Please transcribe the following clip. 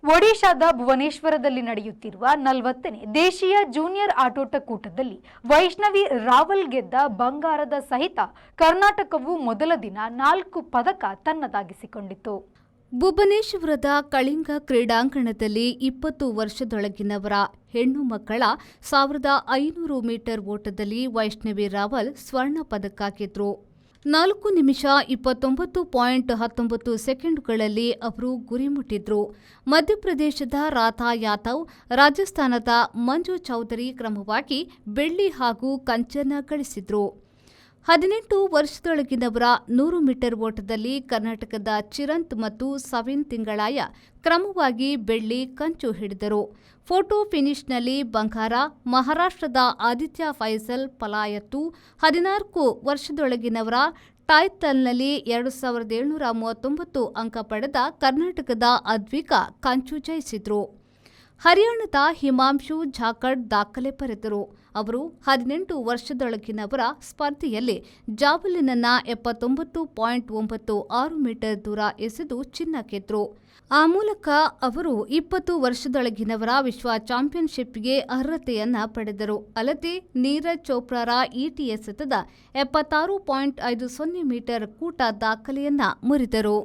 ಒಡಿಶಾದ ಭುವನೇಶ್ವರದಲ್ಲಿ ನಡೆಯುತ್ತಿರುವ 40ನೇ ದೇಶೀಯ ಜೂನಿಯರ್ ಆಟೋಟ ಕೂಟದಲ್ಲಿ ವೈಷ್ಣವಿ ರಾವಲ್ ಗೆದ್ದ ಬಂಗಾರದ ಸಹಿತ ಕರ್ನಾಟಕವು ಮೊದಲ ದಿನ 4 ಪದಕ ತನ್ನದಾಗಿಸಿಕೊಂಡಿತು. ಭುವನೇಶ್ವರದ ಕಳಿಂಗ ಕ್ರೀಡಾಂಗಣದಲ್ಲಿ 20 ವರ್ಷದೊಳಗಿನವರ ಹೆಣ್ಣು ಮಕ್ಕಳ 1500 ಮೀಟರ್ ಓಟದಲ್ಲಿ ವೈಷ್ಣವಿ ರಾವಲ್ ಸ್ವರ್ಣ ಪದಕ ಗೆದ್ರು. 4 ನಿಮಿಷ 29.19 ಸೆಕೆಂಡುಗಳಲ್ಲಿ ಅವರು ಗುರಿ ಮುಟ್ಟಿದ್ರು. ಮಧ್ಯಪ್ರದೇಶದ ರಾಧಾ ಯಾದವ್, ರಾಜಸ್ಥಾನದ ಮಂಜು ಚೌಧರಿ ಕ್ರಮವಾಗಿ ಬೆಳ್ಳಿ ಹಾಗೂ ಕಂಚನ್ನ ಗಳಿಸಿದ್ರು. 18 ವರ್ಷದೊಳಗಿನವರ 100 ಮೀಟರ್ ಓಟದಲ್ಲಿ ಕರ್ನಾಟಕದ ಚಿರಂತ್ ಮತ್ತು ಸವಿನ್ ತಿಂಗಳಾಯ ಕ್ರಮವಾಗಿ ಬೆಳ್ಳಿ, ಕಂಚು ಹಿಡಿದರು. ಫೋಟೋ ಫಿನಿಶ್ನಲ್ಲಿ ಬಂಗಾರ ಮಹಾರಾಷ್ಟ್ರದ ಆದಿತ್ಯ ಫೈಸಲ್ ಪಲಾಯತ್ತು. 14 ವರ್ಷದೊಳಗಿನವರ ಟೈಥಲ್ನಲ್ಲಿ 2739 ಅಂಕ ಪಡೆದ ಕರ್ನಾಟಕದ ಅದ್ವಿಕಾ ಕಂಚು ಜಯಿಸಿದ್ರು. ಹರಿಯಾಣದ ಹಿಮಾಂಶು ಝಾಕಡ್ ದಾಖಲೆ ಬರೆದರು. ಅವರು 18 ವರ್ಷದೊಳಗಿನವರ ಸ್ಪರ್ಧೆಯಲ್ಲಿ ಜಾವೆಲಿನ್ನ 79.96 ಮೀಟರ್ ದೂರ ಎಸೆದು ಚಿನ್ನ ಗೆದ್ರು. ಆ ಮೂಲಕ ಅವರು 20 ವರ್ಷದೊಳಗಿನವರ ವಿಶ್ವ ಚಾಂಪಿಯನ್ಶಿಪ್ಗೆ ಅರ್ಹತೆಯನ್ನ ಪಡೆದರು. ಅಲ್ಲದೆ ನೀರಜ್ ಚೋಪ್ರಾರ ಈಟಿ ಎಸೆತದ 76.50 ಮೀಟರ್ ಕೂಟ ದಾಖಲೆಯನ್ನ ಮುರಿದರು.